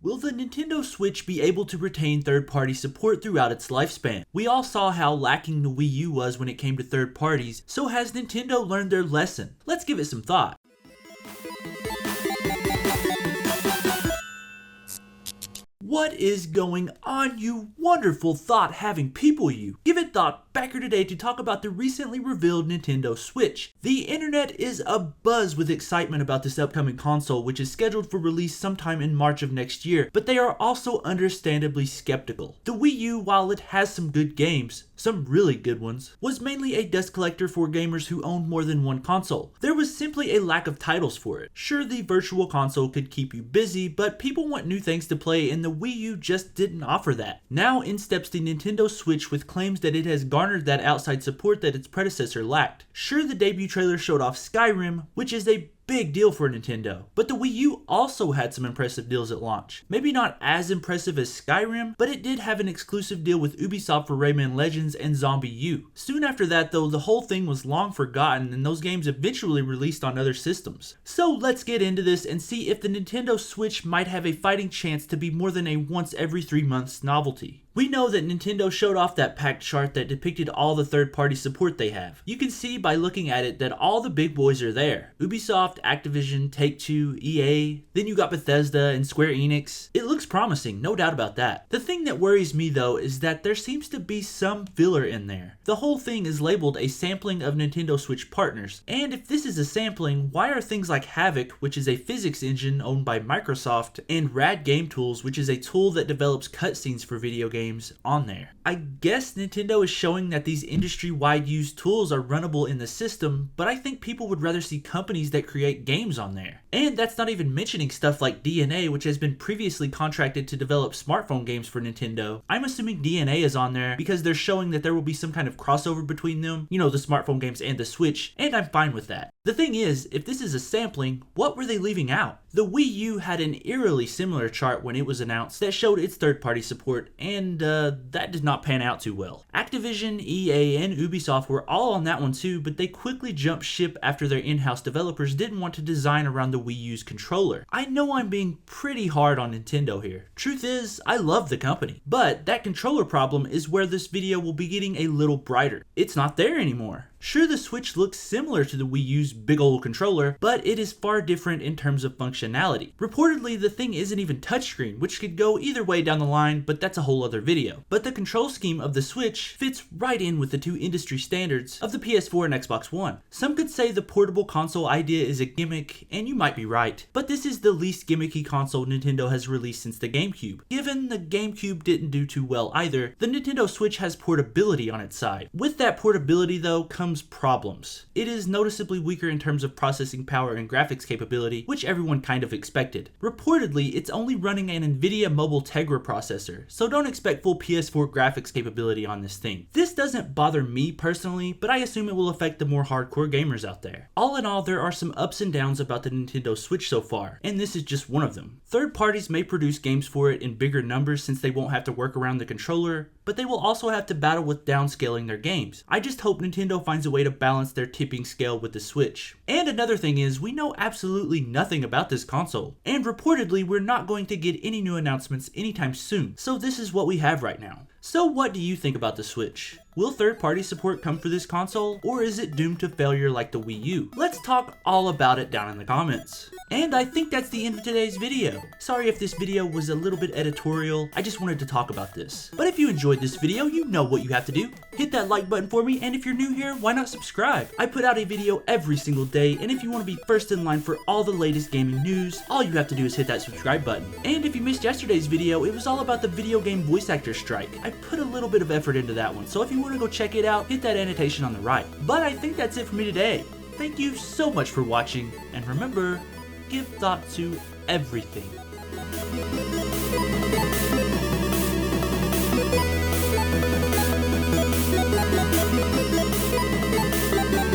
Will the Nintendo Switch be able to retain third-party support throughout its lifespan? We all saw how lacking the Wii U was when it came to third parties, so has Nintendo learned their lesson? Let's give it some thought. What is going on, you wonderful thought-having people you? Give it thought back here today to talk about the recently revealed Nintendo Switch. The internet is abuzz with excitement about this upcoming console, which is scheduled for release sometime in March of next year, but they are also understandably skeptical. The Wii U, while it has some good games, some really good ones, was mainly a dust collector for gamers who owned more than one console. There was simply a lack of titles for it. Sure, the virtual console could keep you busy, but people want new things to play and the Wii U just didn't offer that. Now in steps the Nintendo Switch with claims that it has garnered that outside support that its predecessor lacked. Sure, the debut trailer showed off Skyrim, which is a big deal for Nintendo, but the Wii U also had some impressive deals at launch. Maybe not as impressive as Skyrim, but it did have an exclusive deal with Ubisoft for Rayman Legends and Zombie U. Soon after that though, the whole thing was long forgotten and those games eventually released on other systems. So let's get into this and see if the Nintendo Switch might have a fighting chance to be more than a once every 3 months novelty. We know that Nintendo showed off that packed chart that depicted all the third-party support they have. You can see by looking at it that all the big boys are there. Ubisoft, Activision, Take-Two, EA, then you got Bethesda and Square Enix. It looks promising, no doubt about that. The thing that worries me though is that there seems to be some filler in there. The whole thing is labeled a sampling of Nintendo Switch partners, and if this is a sampling, why are things like Havok, which is a physics engine owned by Microsoft, and Rad Game Tools, which is a tool that develops cutscenes for video games, on there? I guess Nintendo is showing that these industry-wide used tools are runnable in the system, but I think people would rather see companies that create games on there. And that's not even mentioning stuff like DNA, which has been previously contracted to develop smartphone games for Nintendo. I'm assuming DNA is on there because they're showing that there will be some kind of crossover between them, you know, the smartphone games and the Switch, and I'm fine with that. The thing is, if this is a sampling, what were they leaving out? The Wii U had an eerily similar chart when it was announced that showed its third-party support, and that did not pan out too well. Activision, EA, and Ubisoft were all on that one too, but they quickly jumped ship after their in-house developers didn't want to design around the Wii U's controller. I know I'm being pretty hard on Nintendo here. Truth is, I love the company, but that controller problem is where this video will be getting a little brighter. It's not there anymore. Sure, the Switch looks similar to the Wii U's big old controller, but it is far different in terms of functionality. Reportedly, the thing isn't even touchscreen, which could go either way down the line, but that's a whole other video. But the control scheme of the Switch fits right in with the two industry standards of the PS4 and Xbox One. Some could say the portable console idea is a gimmick, and you might be right, but this is the least gimmicky console Nintendo has released since the GameCube. Given the GameCube didn't do too well either, the Nintendo Switch has portability on its side. With that portability though comes problems. It is noticeably weaker in terms of processing power and graphics capability, which everyone kind of expected. Reportedly, it's only running an NVIDIA Mobile Tegra processor, so don't expect full PS4 graphics capability on this thing. This doesn't bother me personally, but I assume it will affect the more hardcore gamers out there. All in all, there are some ups and downs about the Nintendo Switch so far, and this is just one of them. Third parties may produce games for it in bigger numbers since they won't have to work around the controller, but they will also have to battle with downscaling their games. I just hope Nintendo finds a way to balance their tipping scale with the Switch. And another thing is, we know absolutely nothing about this console, and reportedly we're not going to get any new announcements anytime soon, so this is what we have right now. So what do you think about the Switch? Will third-party support come for this console, or is it doomed to failure like the Wii U? Let's talk all about it down in the comments. And I think that's the end of today's video. Sorry if this video was a little bit editorial, I just wanted to talk about this. But if you enjoyed this video, you know what you have to do. Hit that like button for me, and if you're new here, why not subscribe? I put out a video every single day, and if you want to be first in line for all the latest gaming news, all you have to do is hit that subscribe button. And if you missed yesterday's video, it was all about the video game voice actor strike. I put a little bit of effort into that one, so if you want to go check it out, hit that annotation on the right. But I think that's it for me today. Thank you so much for watching, and remember, give thought to everything.